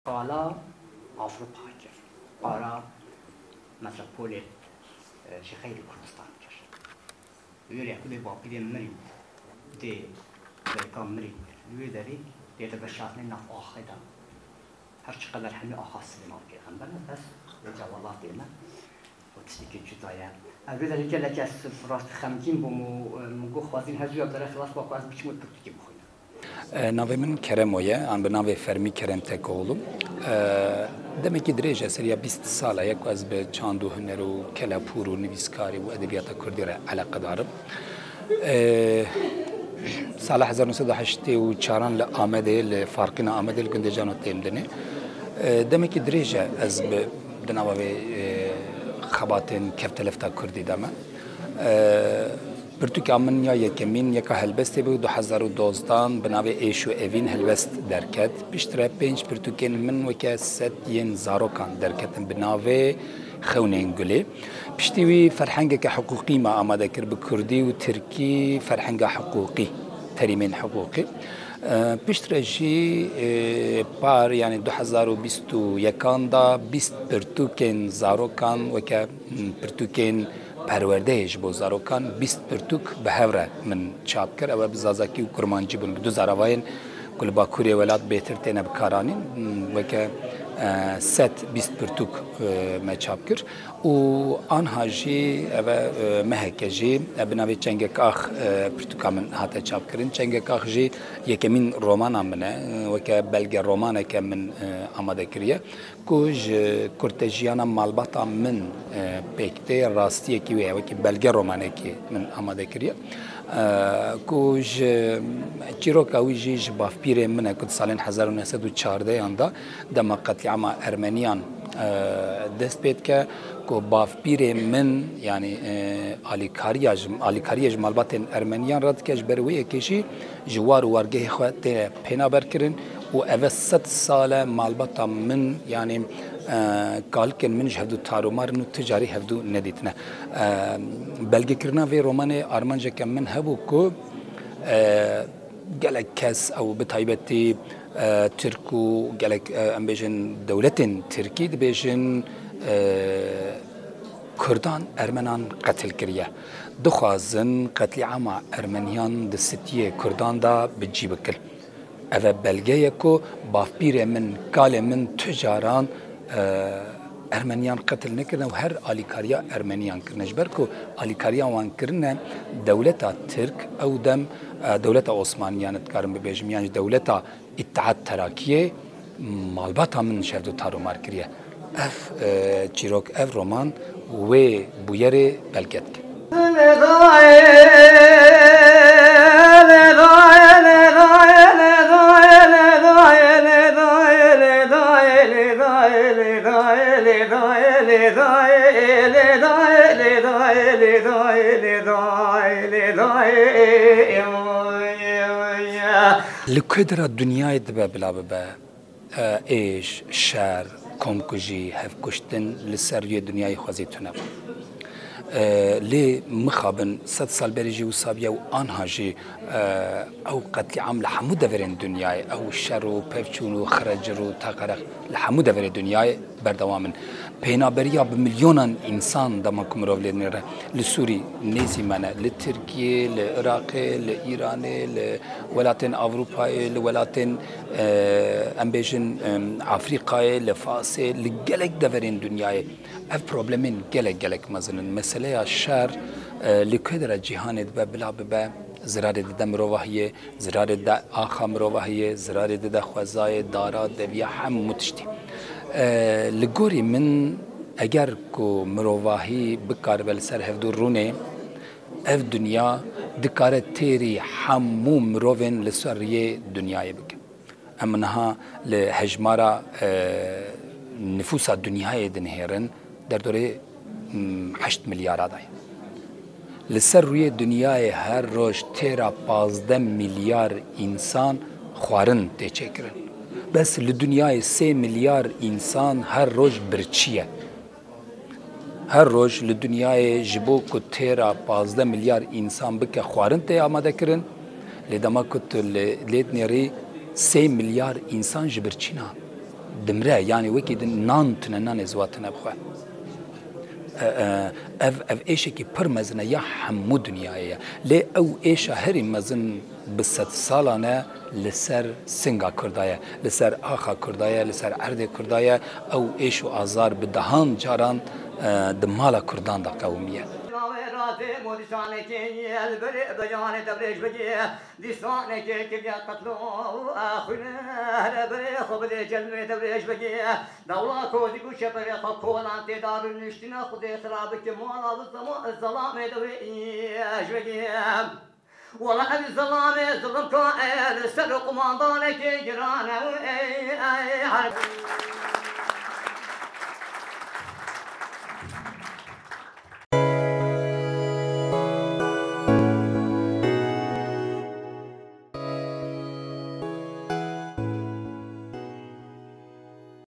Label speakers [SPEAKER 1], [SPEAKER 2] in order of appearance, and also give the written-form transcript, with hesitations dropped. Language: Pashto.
[SPEAKER 1] Hala Avrupa kir. Ara metropoli şehir Kurdistan kir. Öyle ki bapi de meri de belki meri. Öyle deri de beşatne naf ahida. Her kadar hani ahasını alıyor. Ben bes cevalat diyeyim. O tişteki cüdaya. Öyle deri ki lekes rast خمسين بمو خوازين هزوی ابداره خلاص با خواز بیچ مود پرتکی بخویم.
[SPEAKER 2] ناوی من کرمویه، آن به ناوی فرمی کرم تکولم. دمی که درجه سریا 20 ساله یک از به چاندو هنر و کلاپور و نویسکاری و ادبیات کردی را علاقه دارم. سال 1984 لآمده لفارقین آمده لگندجان و تیم دنه. دمی که درجه از به ناوی خباتن کفتلفتا کردی دامه. برتوک آمن یا یکمین یک هلبسته بود 2012 بنابه ایشو اوین هلبست درکت بیشتر 5 برتوکین من وکه ست ین زاروکان درکتن بنابه خونین گلی بیشتری فرهنگ که حقوقی ما آماده کرد به کردی و ترکی فرهنگ حقوقی تریمین حقوقی بیشتر جی پار یعنی 2021 دا 20 برتوکین زاروکان وکه برتوکین پروردهش با زاروکان 20 پرتوک به هوره من چاپ کرد و بزازکی و کرمانجی بون دو زاروین کل با کوری ولات بهتر تینه بکارانین و که 20 پرتوک ما چاپ کرد و آنها جی و مهک جی بنابه چنگک آخ پرتوکا من هاته چاپ کردن چنگک آخ جی یکمین رومان منه و که بلگ رومانه که من آماده کریه کوج کرتجیانا مالباتا من پیکته راستیه کی و که بلگ رومانه که من آماده کریه کوج چیروکاوی جیج بافپیر منه کد سالن 1914 آندا دم قتل عام ارمنیان دست بید که کو بافپیر من یعنی آلیکاریاج مالبات ارمنیان رد کش بروی کشی جوار ورگه خواهد پینا برکرن و اوه 100 سال مالبات من یعنی کالکن منش هفدو تارومارن و تجاری هفدو ندیتنه بلگه کرنا وی رومان آرمانجا که من هبو که گلک کس او بطایبتی ترکو گلک ام بیشن دولت ترکی دی بیشن کردان ارمنان قتل کریه دخوازن قتل عام ارمنیان دستیه کردان دا بجی بکل اوه بلگه یکو بافپیر من کال من تجاران ارمنیان قتل نکردن و هر آلیکاریا ارمنیان کردن جبر کو آلیکاریا وان کردن دولتا ترک او دم دولتا عثمانیان تکارم ببیجم یعنی دولتا اتحاد تراکیه مالباتا من شهدو تارو مار کریه اف چیروک اف رومان و بویر بلگت لکدر دنیای دبه بلا ببه ایش شر کمکجی هف کشتن لسریه دنیای خوازیتونه لی مخابن 100 سال بریجی و سابیه و آنها جی او قتل عام لحمو دورین دنیای او شر و پفچون و خرجر و تاقرق لحمو دورین دنیای بردوامن پینا بمليونان انسان دما كمرو لنره لسوري نيزي مانا لتركيا لعراق لايران لولاتن اوروبا لولاتن امبيجن افريقيا لفاس لجلك دفرين دنياي اف بروبلمين جلك مثلا مساله الشر لكدر جهان بلا ببا زرار دم رواهيه زرار د اخم رواهيه زرار د خوازای دارا دویا هم متشتي لگوری من اگر کو مروواهی بکار بل سر هفدو رونه اف دنیا دکاره تیری همو مروین لسریه دنیای بک امنها لهجمارا نفوس دنیای دنهرن در دوره 8 میلیارد آدای لسر روی دنیای هر روز تیرا 15 میلیارد انسان خوارن تچکرن بس لدنیای 3 میلیارد انسان هر روز برچیه هر روز لدنیای جبو کو تیرا 15 میلیارد انسان بک خوارن ته آماده کرن لدما کت لید نری 3 میلیارد انسان جبرچینا دمره یعنی وکی نان تنه نان زواتنه بخواه اف ایشه که پر مزنه یا همو دنیایه لی او ایشه هری مزن بست سالانه لسر سنگا کردایه لسر آخا کردایه لسر عرد کردایه او ایشو آزار بدهان جاران دمالا کردان دا قومیه
[SPEAKER 1] والله أبي الظلام ظلم كائن سرق ماضانك جيرانه